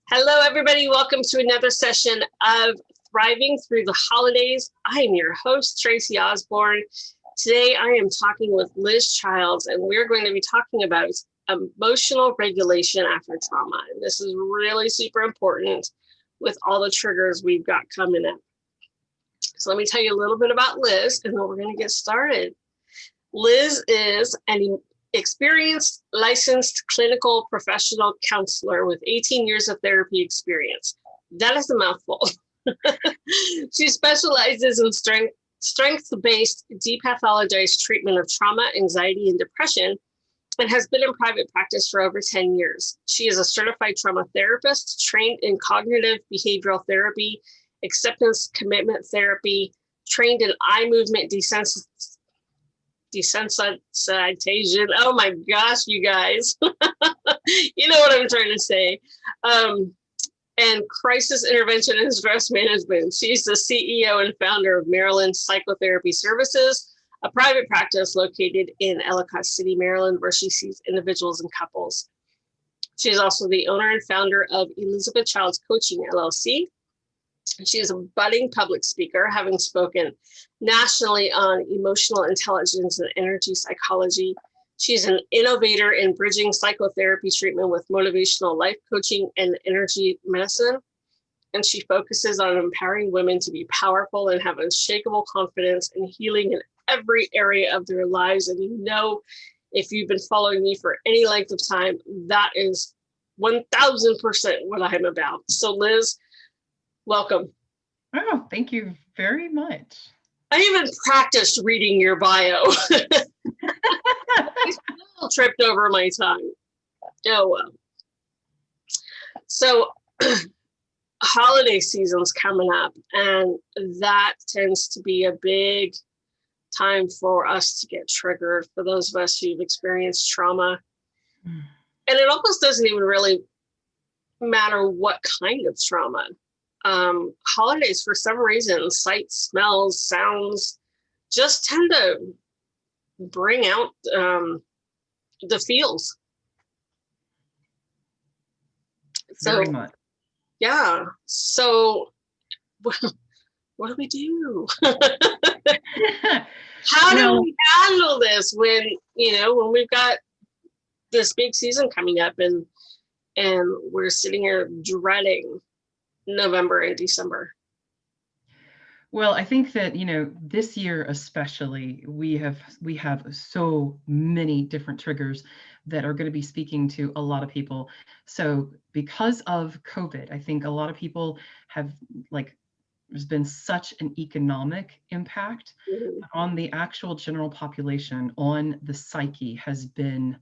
Hello, everybody. Welcome to another session of Thriving Through the Holidays. I am your host, Tracy Osborne. Today, I am talking with Liz Childs, and we're going to be talking about emotional regulation after trauma. And this is really super important with all the triggers we've got coming up. So let me tell you a little bit about Liz, and then we're going to get started. Liz is an experienced, licensed clinical professional counselor with 18 years of therapy experience. That is a mouthful. She specializes in strength-based depathologized treatment of trauma, anxiety, and depression, and has been in private practice for over 10 years. She is a certified trauma therapist, trained in cognitive behavioral therapy, acceptance commitment therapy, trained in eye movement desensitization. Oh my gosh, you guys. You know what I'm trying to say. And crisis intervention and stress management. She's the CEO and founder of Maryland Psychotherapy Services, a private practice located in Ellicott City, Maryland, where she sees individuals and couples. She's also the owner and founder of Elizabeth Childs Coaching, LLC. She is a budding public speaker, having spoken nationally on emotional intelligence and energy psychology. She's an innovator in bridging psychotherapy treatment with motivational life coaching and energy medicine. And she focuses on empowering women to be powerful and have unshakable confidence and healing in every area of their lives. And you know, if you've been following me for any length of time, that is 1000% what I'm about. So Liz, welcome. Oh, thank you very much. I even practiced reading your bio. I still tripped over my tongue. Oh, well. So holiday season's coming up, and that tends to be a big time for us to get triggered, for those of us who've experienced trauma. And it almost doesn't even really matter what kind of trauma. Holidays, for some reason, sights, smells, sounds just tend to bring out the feels. So, very much. Yeah. So, what do we do? How do we handle this when we've got this big season coming up and we're sitting here dreading November and December? Well, I think that, this year especially, we have so many different triggers that are going to be speaking to a lot of people. So because of COVID, I think a lot of people have, there's been such an economic impact on the actual general population, on the psyche, has been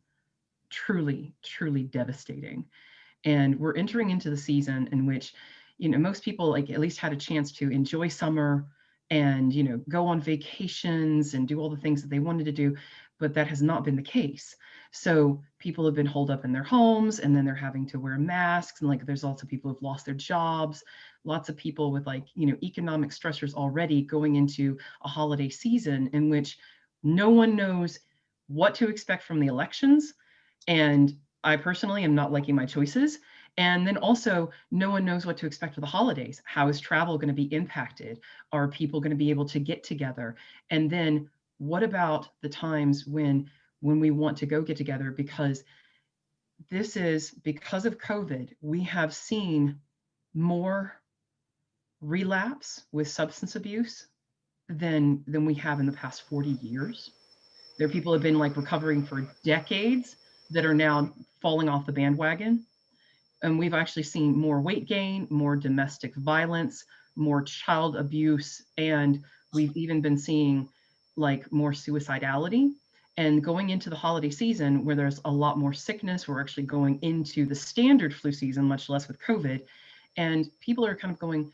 truly, truly devastating. And we're entering into the season in which most people at least had a chance to enjoy summer and, go on vacations and do all the things that they wanted to do, but that has not been the case. So people have been holed up in their homes, and then they're having to wear masks. And there's also people who've lost their jobs, lots of people with economic stressors already going into a holiday season in which no one knows what to expect from the elections. And I personally am not liking my choices. And then also, no one knows what to expect for the holidays. How is travel going to be impacted? Are people going to be able to get together? And then what about the times when we want to go get together? Because because of COVID, we have seen more relapse with substance abuse than we have in the past 40 years. There are people who have been recovering for decades that are now falling off the bandwagon. And we've actually seen more weight gain, more domestic violence, more child abuse, and we've even been seeing more suicidality. And going into the holiday season where there's a lot more sickness, we're actually going into the standard flu season, much less with COVID. And people are kind of going,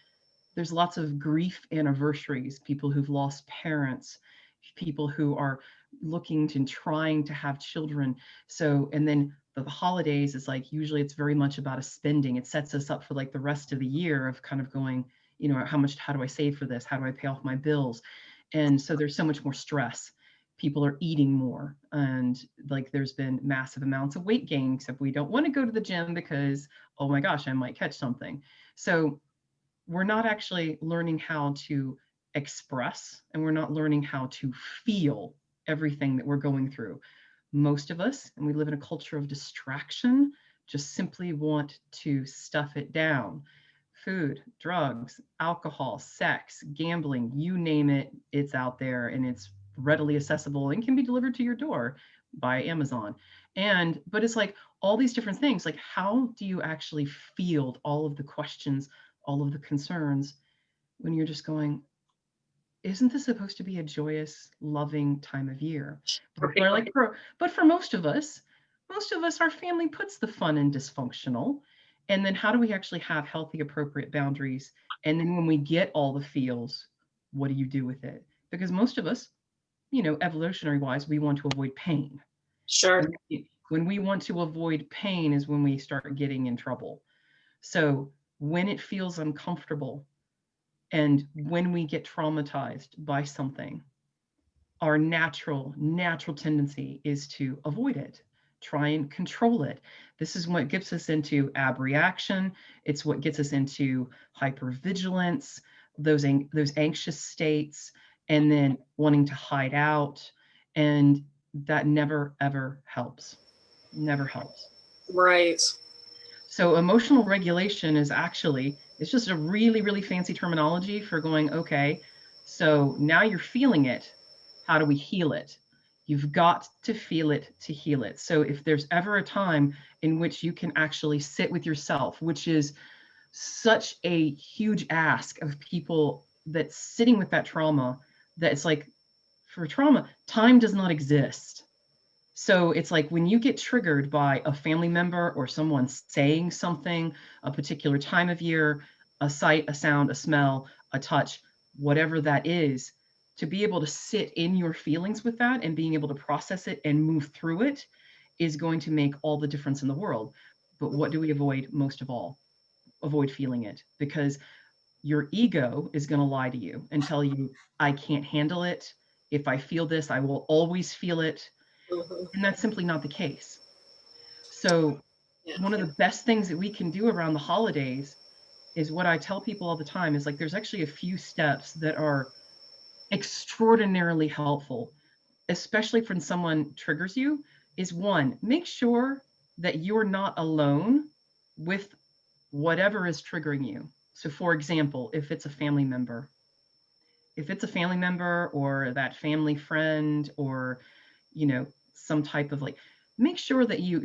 there's lots of grief anniversaries, people who've lost parents, people who are looking to trying to have children. So, and then the holidays is usually it's very much about a spending. It sets us up for the rest of the year of kind of going, how do I save for this? How do I pay off my bills? And so there's so much more stress. people are eating more, and like there's been massive amounts of weight gain, except we don't want to go to the gym because, oh my gosh, I might catch something. So we're not actually learning how to express, and we're not learning how to feel everything that we're going through. Most of us, and we live in a culture of distraction, just simply want to stuff it down. Food, drugs, alcohol, sex, gambling, you name it, it's out there and it's readily accessible and can be delivered to your door by Amazon. And but it's like all these different things. Like, how do you actually field all of the questions, all of the concerns, when you're just going, isn't this supposed to be a joyous, loving time of year? But Right. like but for most of us, our family puts the fun in dysfunctional. And then how do we actually have healthy, appropriate boundaries? And then when we get all the feels, what do you do with it? Because most of us, evolutionary wise, we want to avoid pain. Sure. When we want to avoid pain is when we start getting in trouble. So when it feels uncomfortable, and when we get traumatized by something, our natural tendency is to avoid it, try and control it. This is what gets us into abreaction. It's what gets us into hypervigilance, those anxious states, and then wanting to hide out. And that never ever helps. Never helps. Right. So emotional regulation is actually, it's just a really, really fancy terminology for going, okay, so now you're feeling it. How do we heal it? You've got to feel it to heal it. So if there's ever a time in which you can actually sit with yourself, which is such a huge ask of people that's sitting with that trauma, that it's like, for trauma, time does not exist. So it's like when you get triggered by a family member or someone saying something, a particular time of year, a sight, a sound, a smell, a touch, whatever that is, to be able to sit in your feelings with that and being able to process it and move through it is going to make all the difference in the world. But what do we avoid most of all? Avoid feeling it, because your ego is going to lie to you and tell you, I can't handle it. If I feel this, I will always feel it. Hmm. And that's simply not the case. So, Yeah. one of the best things that we can do around the holidays is what I tell people all the time is like, there's actually a few steps that are extraordinarily helpful, especially when someone triggers you. Is one, make sure that you're not alone with whatever is triggering you. So, for example, if it's a family member or that family friend, or some type of like, make sure that you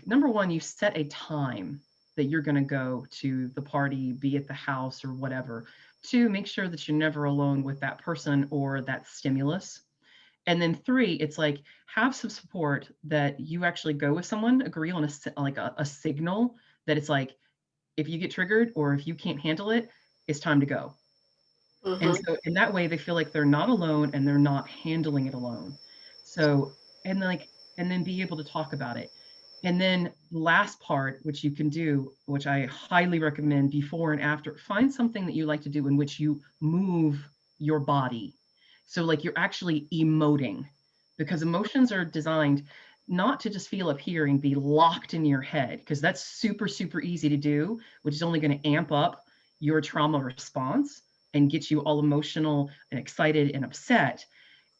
number one, you set a time that you're going to go to the party, be at the house or whatever. Two, make sure that you're never alone with that person or that stimulus. And then three, it's like, have some support that you actually go with someone, agree on a signal that it's like, if you get triggered or if you can't handle it, it's time to go. And Hmm. so in that way, they feel like they're not alone and they're not handling it alone. So, and then be able to talk about it. And then last part, which you can do, which I highly recommend before and after, find something that you like to do in which you move your body. So like you're actually emoting, because emotions are designed not to just feel up here and be locked in your head, because that's super, super easy to do, which is only going to amp up your trauma response and get you all emotional and excited and upset.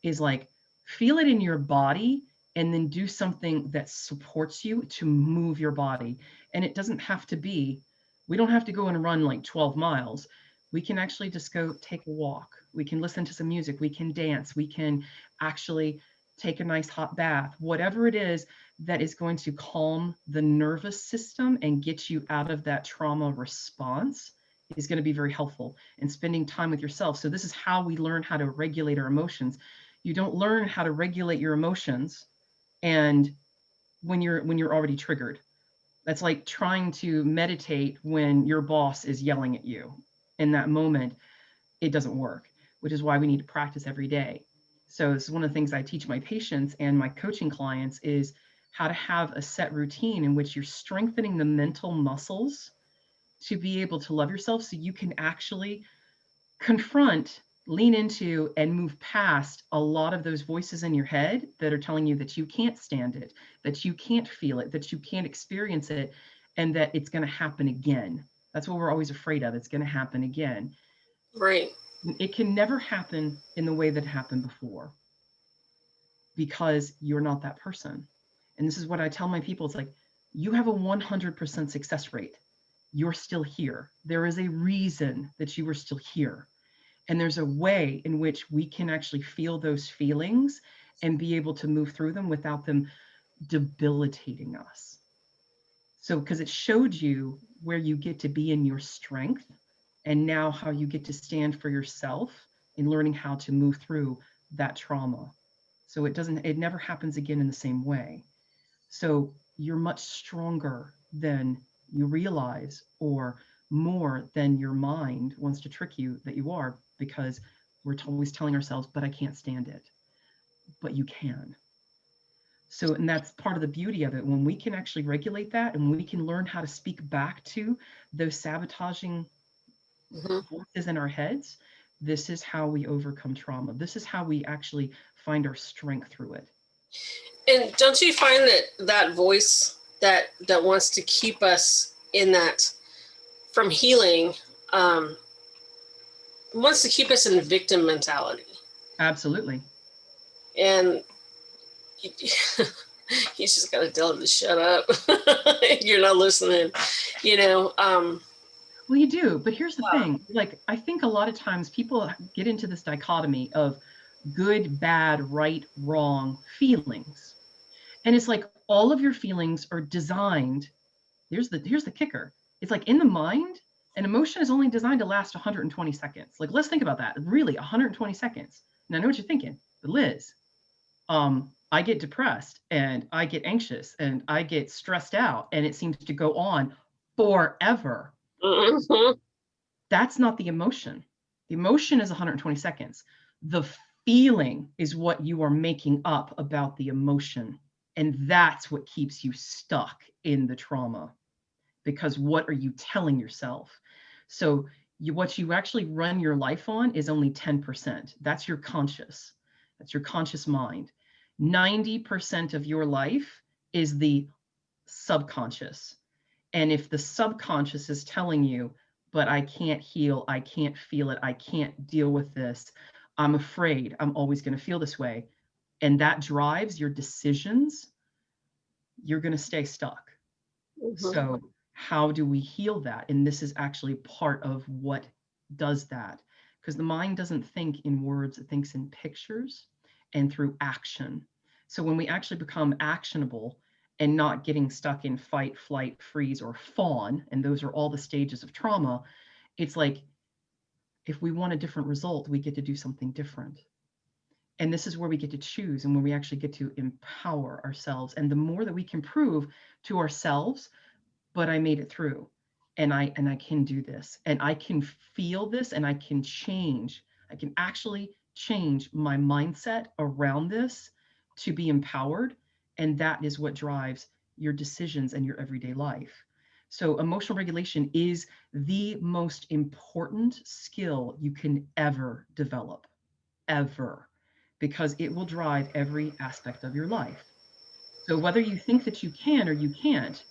Is like, feel it in your body and then do something that supports you to move your body. And it doesn't have to be, we don't have to go and run like 12 miles. We can actually just go take a walk. We can listen to some music. We can dance. We can actually take a nice hot bath, whatever it is that is going to calm the nervous system and get you out of that trauma response is going to be very helpful. And spending time with yourself. So this is how we learn how to regulate our emotions. You don't learn how to regulate your emotions and when you're already triggered. That's like trying to meditate when your boss is yelling at you. In that moment, it doesn't work, which is why we need to practice every day. So this is one of the things I teach my patients and my coaching clients is how to have a set routine in which you're strengthening the mental muscles to be able to love yourself, so you can actually confront lean into and move past a lot of those voices in your head that are telling you that you can't stand it, that you can't feel it, that you can't experience it, and that it's going to happen again. That's what we're always afraid of. It's going to happen again. Right. It can never happen in the way that it happened before because you're not that person. And this is what I tell my people. It's like, you have a 100% success rate. You're still here. There is a reason that you are still here. And there's a way in which we can actually feel those feelings and be able to move through them without them debilitating us. So, because it showed you where you get to be in your strength, and now how you get to stand for yourself in learning how to move through that trauma. So it never happens again in the same way. So you're much stronger than you realize, or more than your mind wants to trick you that you are, because we're always telling ourselves, but I can't stand it. But you can. So, and that's part of the beauty of it. When we can actually regulate that and we can learn how to speak back to those sabotaging Mm-hmm. voices in our heads, this is how we overcome trauma. This is how we actually find our strength through it. And don't you find that that voice that wants to keep us in that from healing, wants to keep us in victim mentality? Absolutely. And he's just got to tell him to shut up. You're not listening, you know. Well, you do, but here's the thing. Like, I think a lot of times people get into this dichotomy of good, bad, right, wrong feelings. And it's like all of your feelings are designed. Here's the kicker. It's like in the mind, an emotion is only designed to last 120 seconds. Like, let's think about that. Really, 120 seconds. And I know what you're thinking, but Liz, I get depressed and I get anxious and I get stressed out and it seems to go on forever. Mm-hmm. That's not the emotion. The emotion is 120 seconds. The feeling is what you are making up about the emotion. And that's what keeps you stuck in the trauma. Because what are you telling yourself? So what you actually run your life on is only 10%. That's your conscious. That's your conscious mind. 90% of your life is the subconscious. And if the subconscious is telling you, but I can't heal, I can't feel it, I can't deal with this, I'm afraid I'm always going to feel this way, and that drives your decisions, you're going to stay stuck. Mm-hmm. So, how do we heal that? And this is actually part of what does that. Because the mind doesn't think in words, it thinks in pictures and through action. So, when we actually become actionable and not getting stuck in fight, flight, freeze, or fawn, and those are all the stages of trauma, it's like if we want a different result, we get to do something different. And this is where we get to choose and where we actually get to empower ourselves. And the more that we can prove to ourselves, but I made it through, and I can do this, and I can feel this, and I can change. I can actually change my mindset around this to be empowered, and that is what drives your decisions and your everyday life. So emotional regulation is the most important skill you can ever develop, ever, because it will drive every aspect of your life. So whether you think that you can or you can't,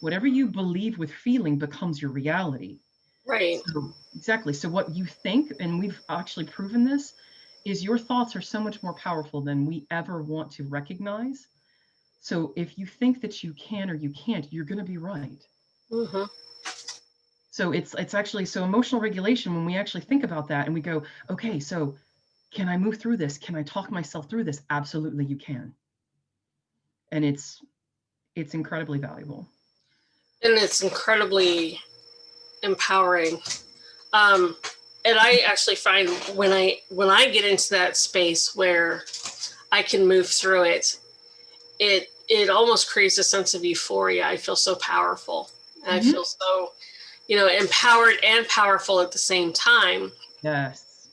whatever you believe with feeling becomes your reality. Right. So exactly. So what you think, and we've actually proven this, is your thoughts are so much more powerful than we ever want to recognize. So if you think that you can or you can't, you're going to be right. Mm-hmm. So it's actually so emotional regulation when we actually think about that and we go, okay, so can I move through this? Can I talk myself through this? Absolutely you can. And it's incredibly valuable. And it's incredibly empowering. Um, and I actually find when I get into that space where I can move through it, it almost creates a sense of euphoria. I feel so powerful. And I Mhm. feel so, empowered and powerful at the same time. Yes.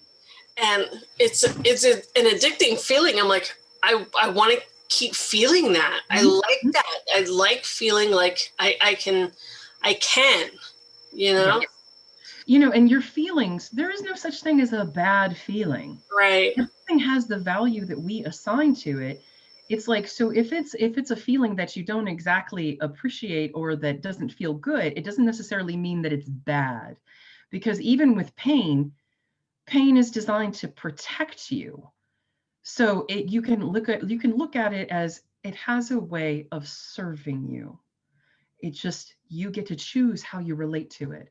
And an addicting feeling. I'm like, I want to keep feeling that. I Mhm. like that. I like feeling like I can, you Yeah. know? And your feelings, there is no such thing as a bad feeling. Right. Everything has the value that we assign to it. It's like, so if it's a feeling that you don't exactly appreciate or that doesn't feel good, it doesn't necessarily mean that it's bad. Because even with pain is designed to protect you. So you can look at it as it has a way of serving you. It's just you get to choose how you relate to it.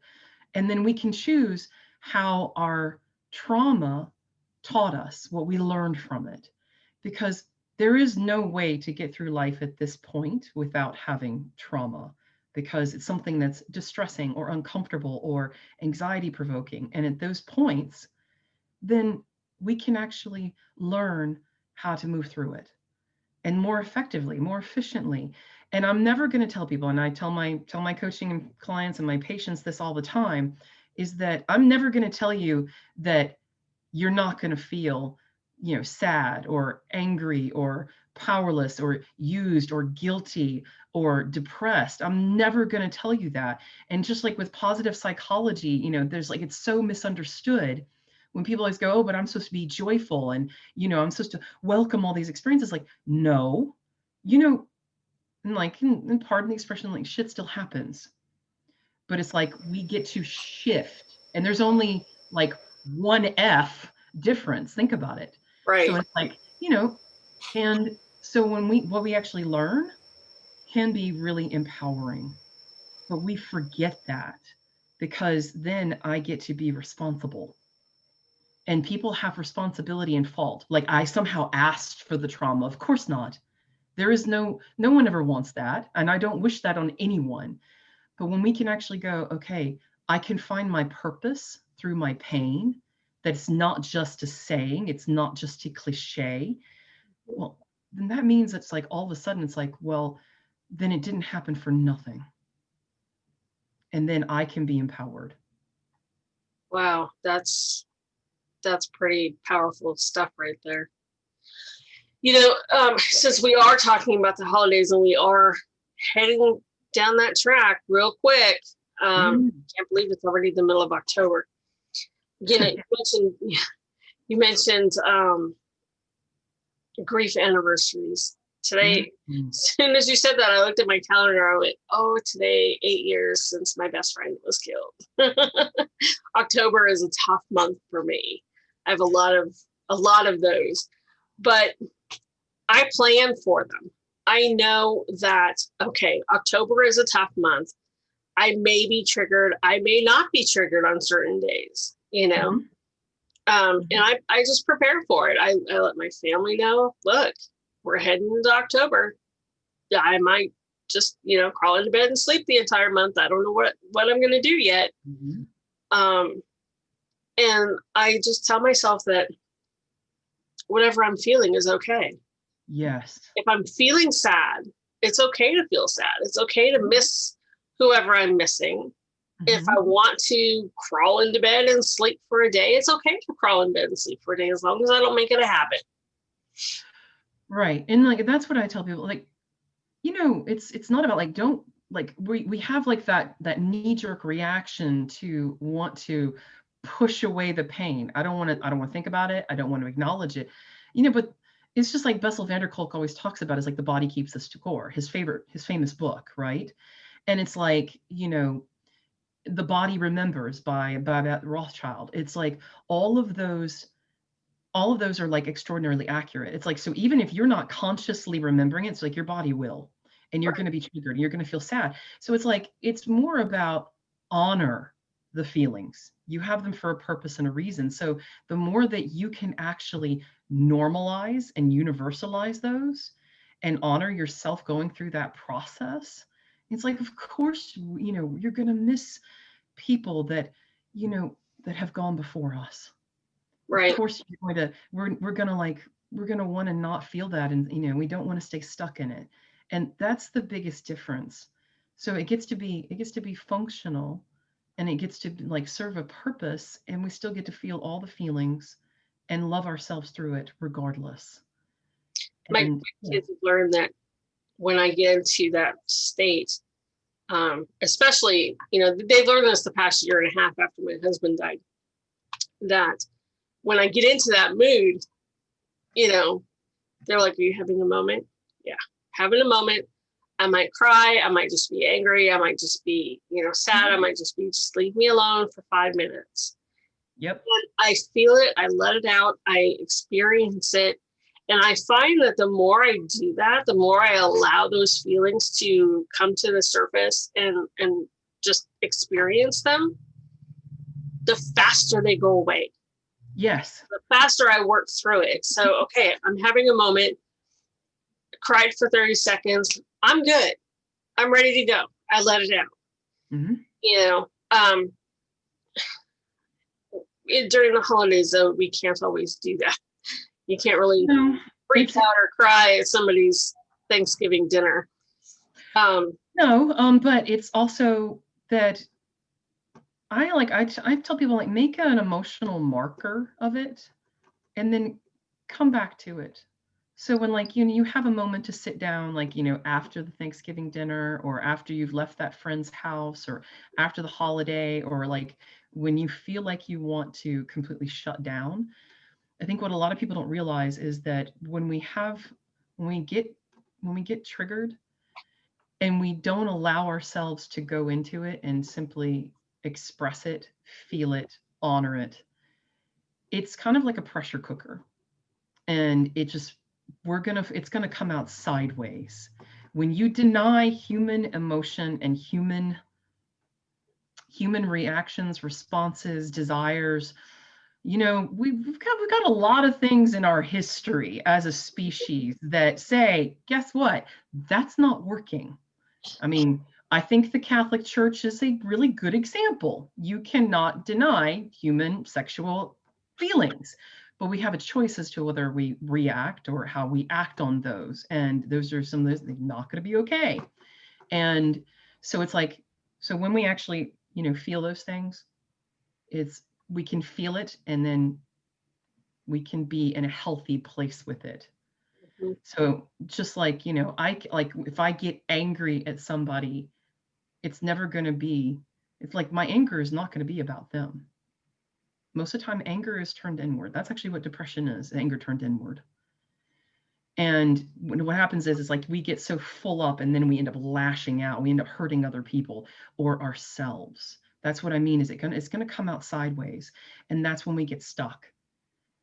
And then we can choose how our trauma taught us, what we learned from it. Because there is no way to get through life at this point without having trauma, because it's something that's distressing or uncomfortable or anxiety provoking. And at those points, then we can actually learn how to move through it and more effectively, more efficiently. And I'm never going to tell people, and I tell my coaching and clients and my patients this all the time, is that I'm never going to tell you that you're not going to feel, sad or angry or powerless or used or guilty or depressed. I'm never going to tell you that. And just like with positive psychology, there's like, it's so misunderstood when people always go, oh, but I'm supposed to be joyful and, I'm supposed to welcome all these experiences. Like, no, you know, and like, and pardon the expression, like shit still happens, but it's like we get to shift, and there's only like one F difference. Think about it. So Right. it's like, and so what we actually learn can be really empowering, but we forget that because then I get to be responsible, and people have responsibility and fault. Like I somehow asked for the trauma. Of course not. There is no one ever wants that. And I don't wish that on anyone. But when we can actually go, okay, I can find my purpose through my pain, that's not just a saying, it's not just a cliche. Well, then that means it's like all of a sudden it's like, well, then it didn't happen for nothing. And then I can be empowered. Wow, that's pretty powerful stuff right there. Since we are talking about the holidays and we are heading down that track real quick, can't believe it's already the middle of October. You mentioned grief anniversaries. Today, as soon as you said that, I looked at my calendar. I went, oh, today, 8 years since my best friend was killed. October is a tough month for me. I have a lot of those, but I plan for them. I know that, okay, October is a tough month. I may be triggered. I may not be triggered on certain days, and I just prepare for it. I let my family know, look, we're heading into October. I might just, crawl into bed and sleep the entire month. I don't know what I'm going to do yet. And I just tell myself that whatever I'm feeling is okay. Yes. If I'm feeling sad, it's okay to feel sad. It's okay to miss whoever I'm missing. If I want to crawl into bed and sleep for a day, it's okay to crawl in bed and sleep for a day as long as I don't make it a habit. Right. And like that's what I tell people, like, it's not about like, don't like we have like that knee-jerk reaction to want to push away the pain. I don't want to think about it. I don't want to acknowledge it. But it's just like Bessel van der Kolk always talks about, is like the body keeps the score, his famous book, right? And it's like, the body remembers by Rothschild. It's like all of those are like extraordinarily accurate. It's like, so even if you're not consciously remembering it, it's like your body will, and you're going to be triggered and you're going to feel sad. So it's like, it's more about honor the feelings. You have them for a purpose and a reason. So the more that you can actually normalize and universalize those and honor yourself going through that process, it's like, of course, you're going to miss people that, that have gone before us. Right. Of course we're going to want to not feel that, and we don't want to stay stuck in it. And that's the biggest difference. So it gets to be functional, and it gets to like serve a purpose, and we still get to feel all the feelings and love ourselves through it regardless. My kids have learned that when I get into that state, Especially, they learned this the past year and a half after my husband died, that when I get into that mood, they're like, are you having a moment? Yeah, having a moment. I might cry. I might just be angry. I might just be, sad. I might just leave me alone for 5 minutes. Yep. And I feel it. I let it out. I experience it. And I find that the more I do that, the more I allow those feelings to come to the surface and just experience them, the faster they go away. Yes. The faster I work through it. So, okay, I'm having a moment, cried for 30 seconds. I'm good. I'm ready to go. I let it out. Mm-hmm. During the holidays, though, we can't always do that. You can't really freak out or cry at somebody's Thanksgiving dinner. But it's also that I tell people, like, make an emotional marker of it and then come back to it. So when, like, you have a moment to sit down, like, after the Thanksgiving dinner, or after you've left that friend's house, or after the holiday, or like when you feel like you want to completely shut down, I think what a lot of people don't realize is that when we get triggered and we don't allow ourselves to go into it and simply express it, feel it, honor it, it's kind of like a pressure cooker. And it's gonna come out sideways. When you deny human emotion and human reactions, responses, desires, we've got a lot of things in our history as a species that say, guess what? That's not working. I mean, I think the Catholic Church is a really good example. You cannot deny human sexual feelings, but we have a choice as to whether we react or how we act on those. And those are some of those, they're not going to be okay. And so it's like, so when we actually, feel those things, we can feel it, and then we can be in a healthy place with it. Mm-hmm. So just like, if I get angry at somebody, it's like my anger is not going to be about them. Most of the time, anger is turned inward. That's actually what depression is, anger turned inward. And what happens is like we get so full up, and then we end up lashing out. We end up hurting other people or ourselves. That's what I mean, is it's going to come out sideways. And that's when we get stuck.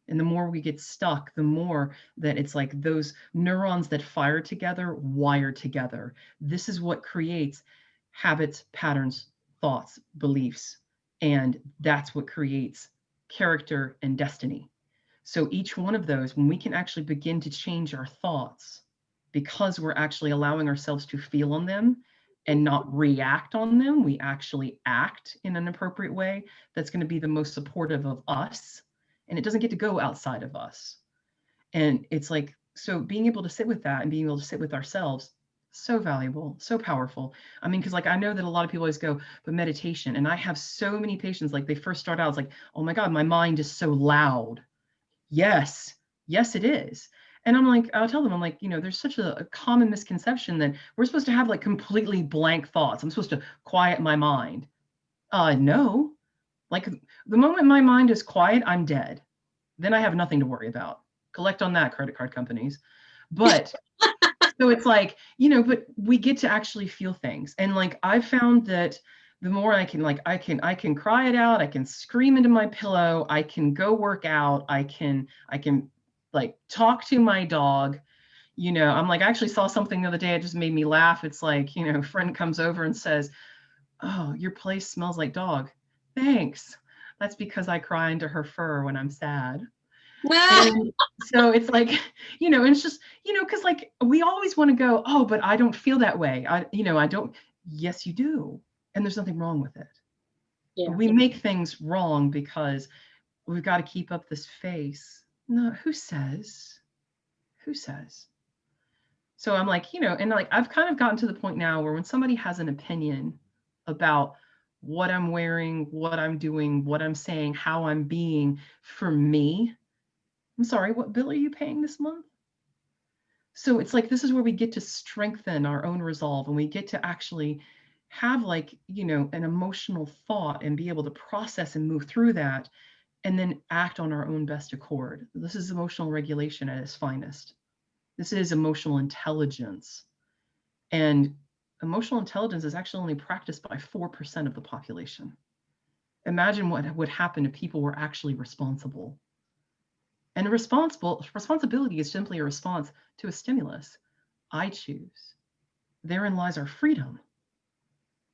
And the more we get stuck, the more that it's like those neurons that fire together, wire together. This is what creates habits, patterns, thoughts, beliefs. And that's what creates character and destiny. So each one of those, when we can actually begin to change our thoughts, because we're actually allowing ourselves to feel on them and not react on them, we actually act in an appropriate way that's going to be the most supportive of us. And it doesn't get to go outside of us. And it's like, so being able to sit with that and being able to sit with ourselves, so valuable, so powerful. I mean, because like I know that a lot of people always go, but meditation, and I have so many patients, like they first start out, it's like, oh my God, my mind is so loud. Yes, it is. And I'm like, I'll tell them, I'm like, there's such a common misconception that we're supposed to have like completely blank thoughts. I'm supposed to quiet my mind. No, like the moment my mind is quiet, I'm dead. Then I have nothing to worry about. Collect on that, credit card companies. But so it's like, but we get to actually feel things. And like I've found that the more I can, like I can cry it out, I can scream into my pillow, I can go work out, I can like talk to my dog. I'm like, I actually saw something the other day, it just made me laugh. It's like, a friend comes over and says, oh, your place smells like dog. Thanks. That's because I cry into her fur when I'm sad. And so it's like, and it's just, because like we always want to go, oh, but I don't feel that way. I don't. Yes, you do. And there's nothing wrong with it. Yeah. We make things wrong because we've got to keep up this face. No, who says? Who says? So I'm like, and like I've kind of gotten to the point now where when somebody has an opinion about what I'm wearing, what I'm doing, what I'm saying, how I'm being, for me, I'm sorry, what bill are you paying this month? So it's like, this is where we get to strengthen our own resolve, and we get to actually have like, an emotional thought and be able to process and move through that and then act on our own best accord. This is emotional regulation at its finest. This is emotional intelligence. And emotional intelligence is actually only practiced by 4% of the population. Imagine what would happen if people were actually responsible. And responsibility is simply a response to a stimulus. I choose. Therein lies our freedom.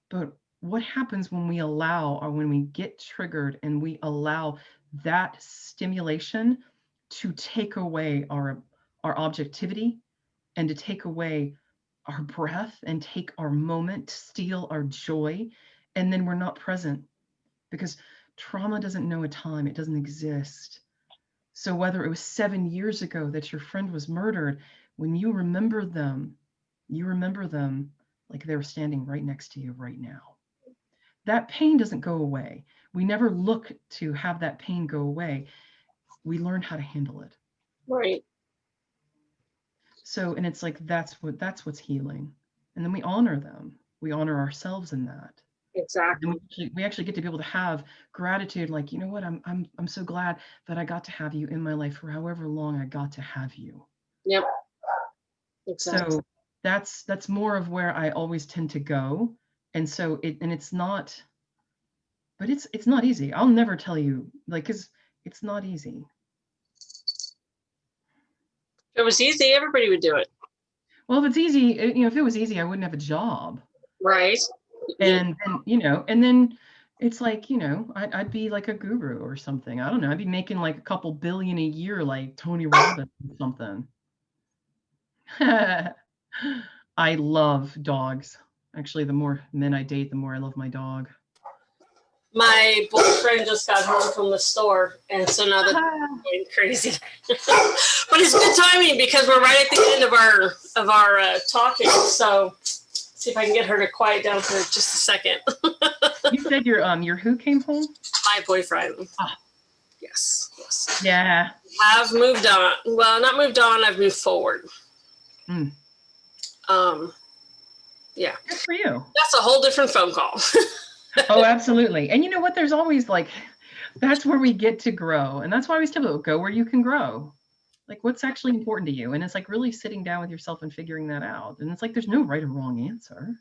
But what happens when we allow, or when we get triggered and we allow that stimulation to take away our objectivity and to take away our breath and take our moment, steal our joy, and then we're not present? Because trauma doesn't know a time, it doesn't exist. So whether it was 7 years ago that your friend was murdered, when you remember them like they were standing right next to you right now. That pain doesn't go away. We never look to have that pain go away. We learn how to handle it. Right. So, and it's like, that's what's healing. And then we honor them. We honor ourselves in that. Exactly. And we actually get to be able to have gratitude, like, you know what, I'm so glad that I got to have you in my life for however long I got to have you. Yep. Exactly. So that's more of where I always tend to go. And so it's not, but it's not easy. I'll never tell you, like, because it's not easy. If it was easy, everybody would do it. Well, if it's easy, if it was easy, I wouldn't have a job. Right. And and then it's like, I'd be like a guru or something. I don't know. I'd be making like a couple billion a year, like Tony Robbins or something. I love dogs. Actually, the more men I date, the more I love my dog. My boyfriend just got home from the store, and so now they're going crazy. But it's good timing because we're right at the end of our talking. So see if I can get her to quiet down for just a second. You said your who came home? My boyfriend. Ah. Yes. Yeah. I've moved on. Well, not moved on. I've moved forward. Mm. Yeah. Good for you. That's a whole different phone call. Oh, absolutely. And you know what? There's always like, that's where we get to grow. And that's why I always tell people, go where you can grow. Like, what's actually important to you? And it's like really sitting down with yourself and figuring that out. And it's like, there's no right or wrong answer.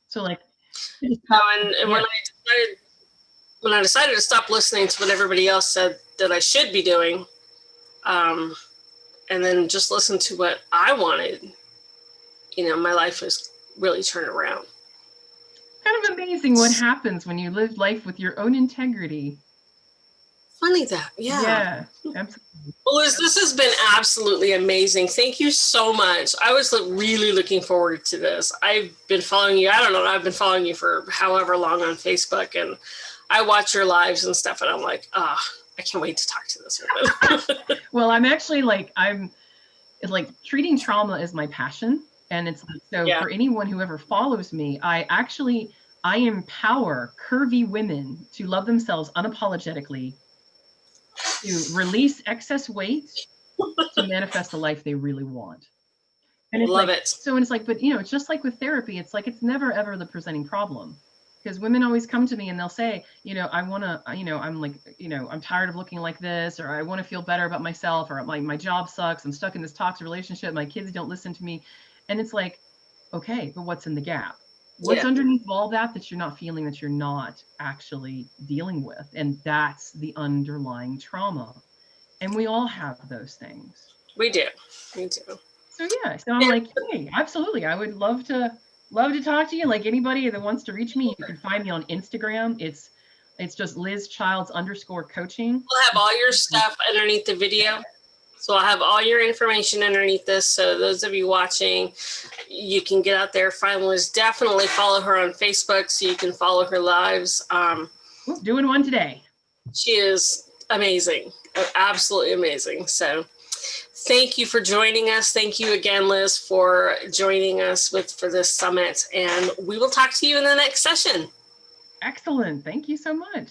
So like, and when I decided to stop listening to what everybody else said that I should be doing, and then just listen to what I wanted, my life was really turned around. Kind of amazing what happens when you live life with your own integrity. Funny that, yeah. Yeah, absolutely. Well, Liz, this has been absolutely amazing. Thank you so much. I was really looking forward to this. I've been following you. I don't know. I've been following you for however long on Facebook, and I watch your lives and stuff, and I'm like, I can't wait to talk to this woman. Well, I'm treating trauma is my passion. And it's so for anyone who ever follows me, I empower curvy women to love themselves unapologetically, to release excess weight, to manifest the life they really want. And it's Love it. So it's like, but it's just like with therapy, it's like, it's never ever the presenting problem. Because women always come to me and they'll say, I want to, I'm like, I'm tired of looking like this, or I want to feel better about myself, or my job sucks. I'm stuck in this toxic relationship. My kids don't listen to me. And it's like, okay, but what's in the gap? What's underneath all that you're not feeling, that you're not actually dealing with? And that's the underlying trauma. And we all have those things. We do. Me too. So yeah, so I'm like, hey, absolutely. I would love to talk to you. Like, anybody that wants to reach me, you can find me on Instagram. It's just LizChilds_coaching. We'll have all your stuff underneath the video. So I'll have all your information underneath this. So those of you watching, you can get out there, find Liz. Definitely follow her on Facebook so you can follow her lives. Doing one today. She is amazing. Absolutely amazing. So thank you for joining us. Thank you again, Liz, for joining us for this summit. And we will talk to you in the next session. Excellent. Thank you so much.